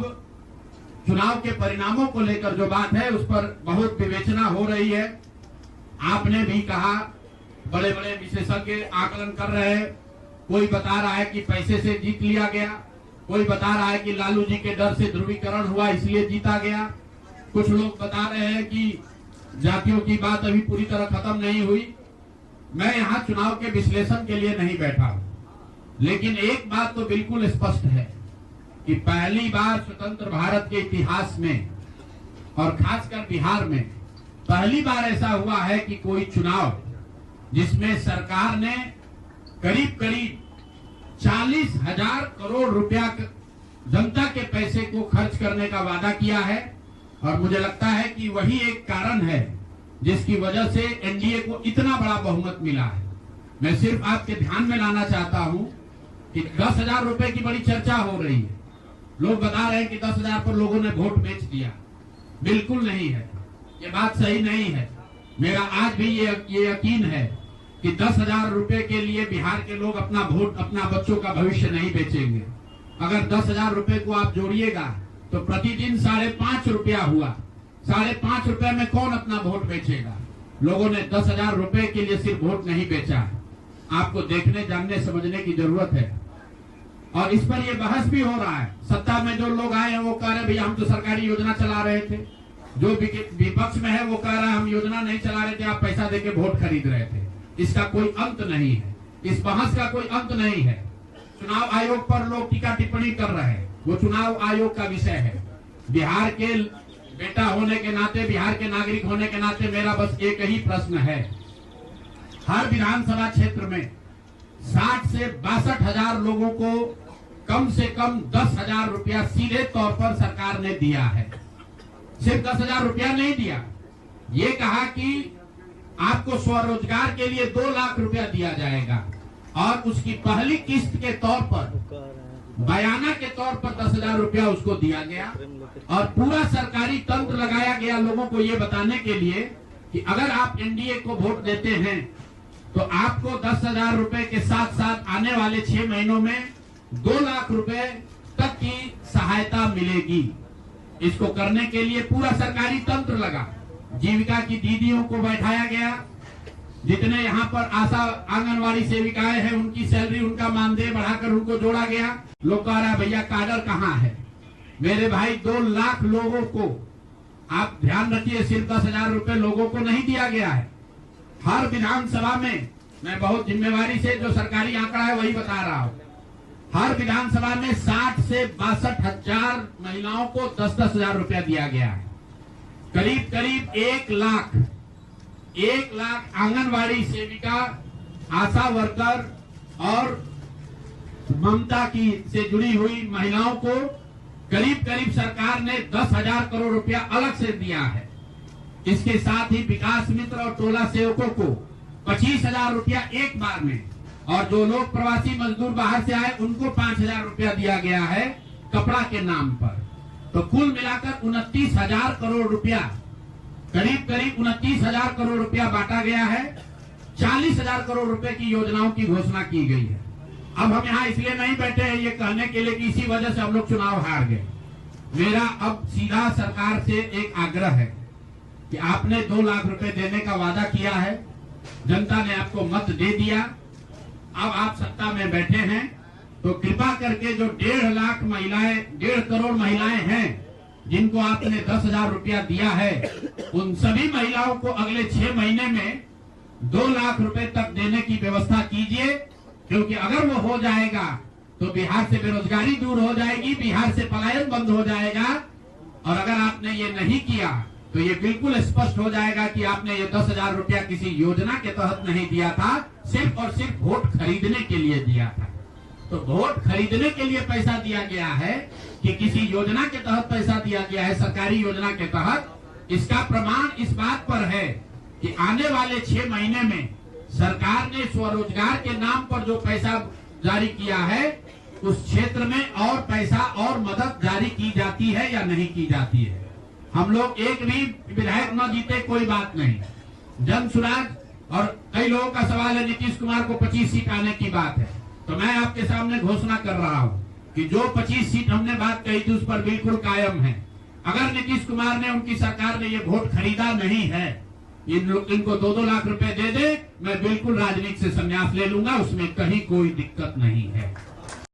अब चुनाव के परिणामों को लेकर जो बात है उस पर बहुत विवेचना हो रही है। आपने भी कहा, बड़े बड़े विशेषज्ञ आकलन कर रहे हैं। कोई बता रहा है कि पैसे से जीत लिया गया, कोई बता रहा है कि लालू जी के डर से ध्रुवीकरण हुआ इसलिए जीता गया, कुछ लोग बता रहे हैं कि जातियों की बात अभी पूरी तरह खत्म नहीं हुई। मैं यहाँ चुनाव के विश्लेषण के लिए नहीं बैठा हूँ, लेकिन एक बात तो बिल्कुल स्पष्ट है कि पहली बार स्वतंत्र भारत के इतिहास में और खासकर बिहार में पहली बार ऐसा हुआ है कि कोई चुनाव जिसमें सरकार ने करीब करीब 40,000 करोड़ रुपया जनता के पैसे को खर्च करने का वादा किया है। और मुझे लगता है कि वही एक कारण है जिसकी वजह से एनडीए को इतना बड़ा बहुमत मिला है। मैं सिर्फ आपके ध्यान में लाना चाहता हूं कि 10,000 रुपए की बड़ी चर्चा हो रही है। लोग बता रहे हैं कि 10,000 पर लोगों ने वोट बेच दिया। बिल्कुल नहीं है, ये बात सही नहीं है। मेरा आज भी ये यकीन है कि 10,000 रुपए के लिए बिहार के लोग अपना वोट, अपना बच्चों का भविष्य नहीं बेचेंगे। अगर 10,000 रुपए को आप जोड़िएगा तो प्रतिदिन 5.5 रुपया हुआ। 5.5 रुपए में कौन अपना वोट बेचेगा? लोगों ने 10,000 रुपए के लिए सिर्फ वोट नहीं बेचा है। आपको देखने, जानने, समझने की जरूरत है। और इस पर ये बहस भी हो रहा है। सत्ता में जो लोग आए हैं वो कह रहे भैया हम तो सरकारी योजना चला रहे थे। जो विपक्ष में है वो कह रहा है हम योजना नहीं चला रहे थे, आप पैसा देके वोट खरीद रहे थे। इसका कोई अंत नहीं है, इस बहस का कोई अंत नहीं है। चुनाव आयोग पर लोग टीका टिप्पणी कर रहे हैं, वो चुनाव आयोग का विषय है। बिहार के बेटा होने के नाते, बिहार के नागरिक होने के नाते मेरा बस एक ही प्रश्न है। हर विधानसभा क्षेत्र में 60 से 62,000 लोगों को कम से कम 10,000 रुपया सीधे तौर पर सरकार ने दिया है। सिर्फ 10,000 रुपया नहीं दिया, ये कहा कि आपको स्वरोजगार के लिए 2 लाख रुपया दिया जाएगा और उसकी पहली किस्त के तौर पर, बयाना के तौर पर 10,000 रुपया उसको दिया गया। और पूरा सरकारी तंत्र लगाया गया लोगों को ये बताने के लिए कि अगर आप एनडीए को वोट देते हैं तो आपको 10,000 रुपए के साथ साथ आने वाले 6 महीनों में 2 लाख रुपए तक की सहायता मिलेगी। इसको करने के लिए पूरा सरकारी तंत्र लगा। जीविका की दीदियों को बैठाया गया। जितने यहाँ पर आशा आंगनवाड़ी सेविकाएं हैं उनकी सैलरी, उनका मानदेय बढ़ाकर उनको जोड़ा गया। लोग कह रहा है भैया काडर कहाँ है? मेरे भाई 2 लाख लोगों को, आप ध्यान रखिए, सिर्फ 10,000 रुपए लोगों को नहीं दिया गया है। हर विधानसभा में, मैं बहुत जिम्मेवारी से जो सरकारी आंकड़ा है वही बता रहा हूँ, हर विधानसभा में 60 से 62,000 महिलाओं को 10,000 रुपया दिया गया है। करीब करीब 1 लाख आंगनवाड़ी सेविका, आशा वर्कर और ममता की से जुड़ी हुई महिलाओं को करीब करीब सरकार ने 10,000 करोड़ रुपया अलग से दिया है। इसके साथ ही विकास मित्र और टोला सेवकों को 25,000 रुपया एक बार में, और जो लोग प्रवासी मजदूर बाहर से आए उनको 5,000 रुपया दिया गया है कपड़ा के नाम पर। तो कुल मिलाकर 29,000 करोड़ रुपया, करीब करीब 29,000 करोड़ रुपया बांटा गया है। 40,000 करोड़ रुपए की योजनाओं की घोषणा की गई है। अब हम यहाँ इसलिए नहीं बैठे हैं ये कहने के लिए कि इसी वजह से हम लोग चुनाव हार गए। मेरा अब सीधा सरकार से एक आग्रह है कि आपने 2 लाख रुपए देने का वादा किया है, जनता ने आपको मत दे दिया, अब आप सत्ता में बैठे हैं, तो कृपा करके जो 1.5 लाख महिलाएं, 1.5 करोड़ महिलाएं हैं जिनको आपने 10,000 रुपया दिया है, उन सभी महिलाओं को अगले 6 महीने में 2 लाख रुपए तक देने की व्यवस्था कीजिए। क्योंकि अगर वो हो जाएगा तो बिहार से बेरोजगारी दूर हो जाएगी, बिहार से पलायन बंद हो जाएगा। और अगर आपने ये नहीं किया तो ये बिल्कुल स्पष्ट हो जाएगा कि आपने ये 10,000 रुपया किसी योजना के तहत नहीं दिया था, सिर्फ और सिर्फ वोट खरीदने के लिए दिया था। तो वोट खरीदने के लिए पैसा दिया गया है कि किसी योजना के तहत पैसा दिया गया है, सरकारी योजना के तहत, इसका प्रमाण इस बात पर है कि आने वाले 6 महीने में सरकार ने स्वरोजगार के नाम पर जो पैसा जारी किया है उस क्षेत्र में और पैसा और मदद जारी की जाती है या नहीं की जाती है। हम लोग एक भी विधायक न जीते कोई बात नहीं, जन सुराज, और कई लोगों का सवाल है नीतीश कुमार को 25 सीट आने की बात है, तो मैं आपके सामने घोषणा कर रहा हूं कि जो 25 सीट हमने बात कही थी उस पर बिल्कुल कायम है। अगर नीतीश कुमार ने, उनकी सरकार ने ये वोट खरीदा नहीं है, इनको 2-2 लाख रुपए दे दे, मैं बिल्कुल राजनीति से संन्यास ले लूंगा, उसमें कहीं कोई दिक्कत नहीं है।